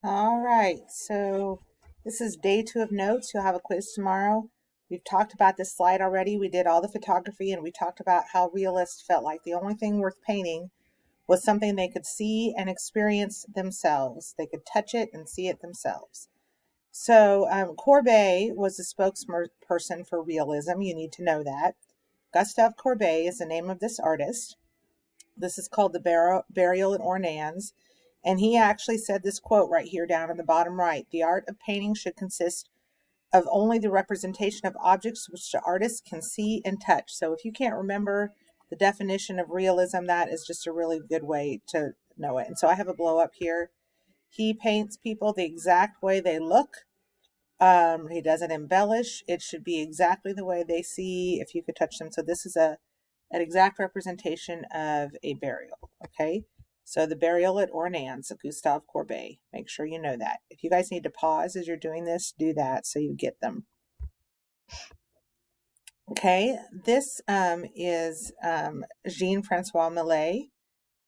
All right, so this is day 2 of notes. You'll have a quiz tomorrow. We've talked about this slide already. We did all the photography and we talked about how realists felt like the only thing worth painting was something they could see and experience themselves. They could touch it and see it themselves. So Courbet was the spokesperson for realism. You need to know that. Gustave Courbet is the name of this artist. This is called the Burial at Ornans. And he actually said this quote right here down in the bottom right. The art of painting should consist of only the representation of objects which the artist can see and touch. So if you can't remember the definition of realism, that is just a really good way to know it. And so I have a blow up here. He paints people the exact way they look. He doesn't embellish. It should be exactly the way they see if you could touch them. So this is an exact representation of a burial. Okay. So the Burial at Ornans of Gustave Courbet. Make sure you know that. If you guys need to pause as you're doing this, do that so you get them. Okay, this is Jean-Francois Millet.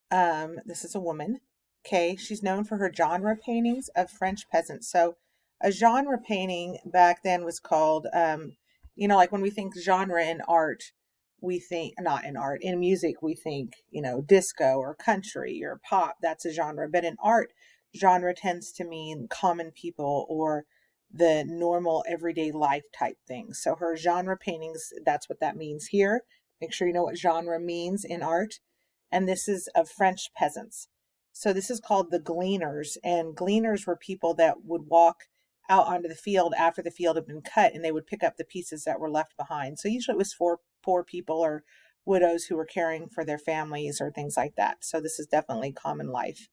This is a woman. Okay, she's known for her genre paintings of French peasants. So a genre painting back then was called, like when we think genre in art, we think, not in art, in music, we think, disco or country or pop, that's a genre. But in art, genre tends to mean common people or the normal everyday life type things. So her genre paintings, that's what that means here. Make sure you know what genre means in art. And this is of French peasants. So this is called the gleaners. And gleaners were people that would walk out onto the field after the field had been cut, and they would pick up the pieces that were left behind. So usually it was for poor people or widows who were caring for their families or things like that. So this is definitely common life.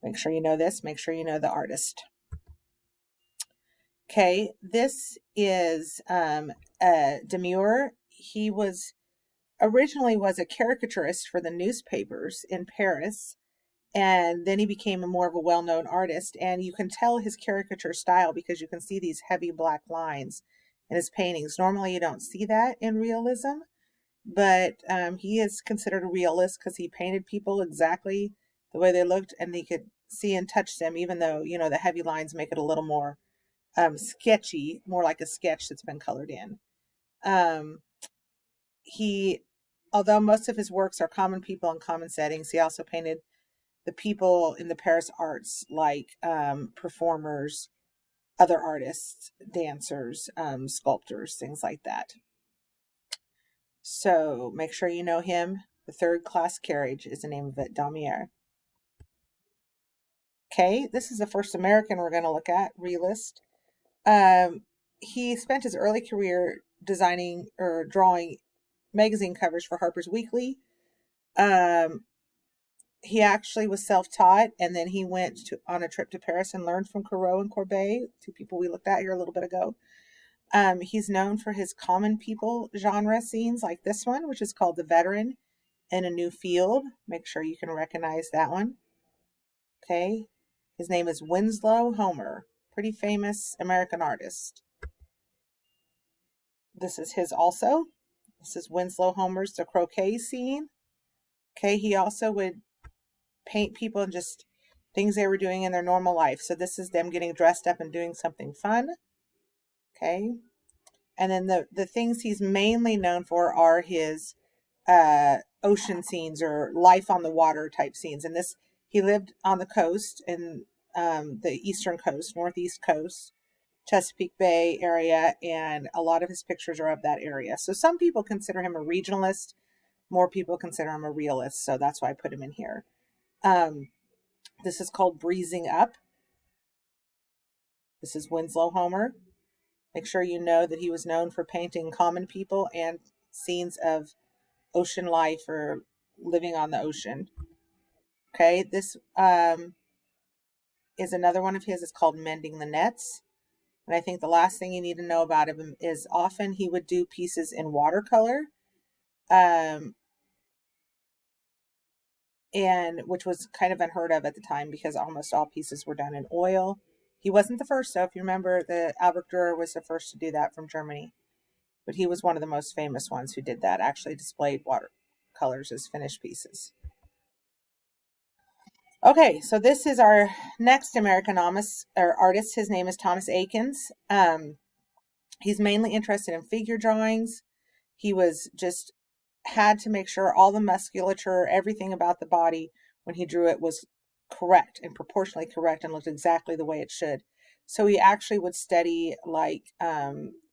Make sure you know this. Make sure you know the artist. Okay, this is Demure. He originally was a caricaturist for the newspapers in Paris, and then he became more of a well-known artist. And you can tell his caricature style because you can see these heavy black lines in his paintings. Normally you don't see that in realism, but he is considered a realist because he painted people exactly the way they looked and they could see and touch them, even though the heavy lines make it a little more sketchy, more like a sketch that's been colored in. He Although most of his works are common people in common settings, he also painted the people in the Paris arts, like performers, other artists, dancers, sculptors, things like that. So make sure you know him. The Third Class Carriage is the name of it, Damier. Okay, this is the first American we're going to look at, realist. He spent his early career designing or drawing magazine covers for Harper's Weekly. He actually was self-taught, and then he went on a trip to Paris and learned from Corot and Courbet, two people we looked at here a little bit ago. He's known for his common people genre scenes like this one, which is called The Veteran in a New Field. Make sure you can recognize that one. Okay. His name is Winslow Homer, pretty famous American artist. This is his also. This is Winslow Homer's The Croquet scene. Okay, he also would paint people and just things they were doing in their normal life. So this is them getting dressed up and doing something fun. Okay. And then the things he's mainly known for are his ocean scenes or life on the water type scenes. And he lived on the coast in the eastern coast, northeast coast, Chesapeake Bay area, and a lot of his pictures are of that area. So some people consider him a regionalist, more people consider him a realist. So that's why I put him in here. This is called Breezing Up. This is Winslow Homer. Make sure you know that he was known for painting common people and scenes of ocean life or living on the ocean. Okay, this is another one of his. It's called Mending the Nets. And I think the last thing you need to know about him is often he would do pieces in watercolor, and which was kind of unheard of at the time because almost all pieces were done in oil. He wasn't the first, though. If you remember, the Albert Dürer was the first to do that from Germany. But he was one of the most famous ones who did that, actually displayed watercolors as finished pieces. Okay, so this is our next American artist. His name is Thomas Akins. He's mainly interested in figure drawings. He was just had to make sure all the musculature, everything about the body when he drew it was correct and proportionally correct and looked exactly the way it should. So he actually would study like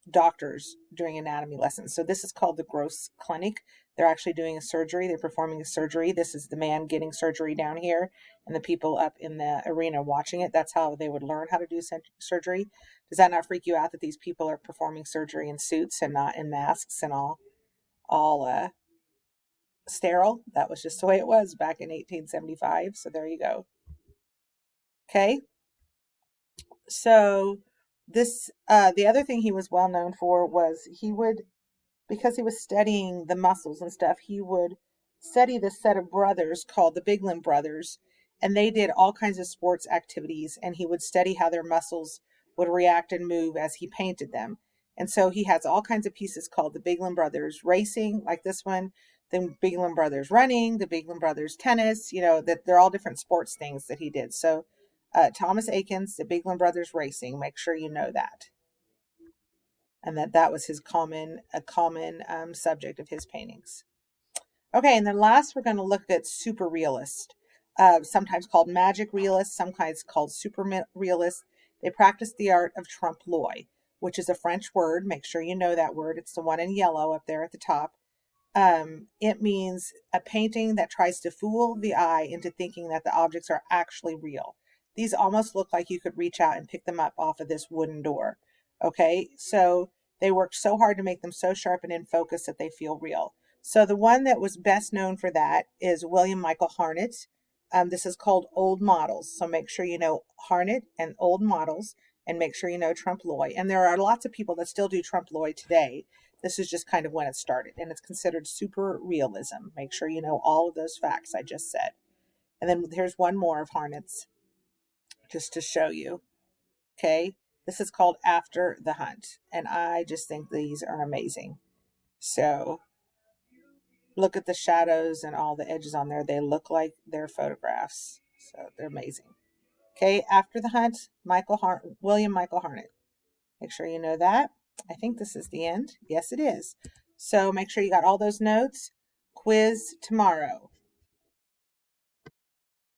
doctors during anatomy lessons. So this is called the Gross Clinic. They're actually doing a surgery. They're performing a surgery. This is the man getting surgery down here and the people up in the arena watching it. That's how they would learn how to do surgery. Does that not freak you out that these people are performing surgery in suits and not in masks and all sterile? That was just the way it was back in 1875. So there you go. Okay. So this the other thing he was well known for was he would, because he was studying the muscles and stuff, he would study this set of brothers called the Bigland brothers, and they did all kinds of sports activities, and he would study how their muscles would react and move as he painted them. And so he has all kinds of pieces called the Bigland brothers racing, like this one, the Bigland brothers running, the Bigland brothers tennis, that they're all different sports things that he did. So Thomas Akins, the Bigland brothers racing, make sure you know that, and that was his common subject of his paintings. Okay, and then last we're going to look at super realist, sometimes called magic realist, sometimes called super realist. They practice the art of trompe l'oeil, which is a French word. Make sure you know that word. It's the one in yellow up there at the top. It means a painting that tries to fool the eye into thinking that the objects are actually real. These almost look like you could reach out and pick them up off of this wooden door. Okay, so they worked so hard to make them so sharp and in focus that they feel real. So the one that was best known for that is William Michael Harnett. This is called Old Models. So make sure you know Harnett and Old Models, and make sure you know trompe l'oeil. And there are lots of people that still do trompe l'oeil today. This is just kind of when it started, and it's considered super realism. Make sure you know all of those facts I just said. And then here's one more of Harnett's just to show you. Okay, this is called After the Hunt, and I just think these are amazing. So look at the shadows and all the edges on there. They look like they're photographs, so they're amazing. Okay, After the Hunt, William Michael Harnett. Make sure you know that. I think this is the end. Yes, it is. So make sure you got all those notes. Quiz tomorrow.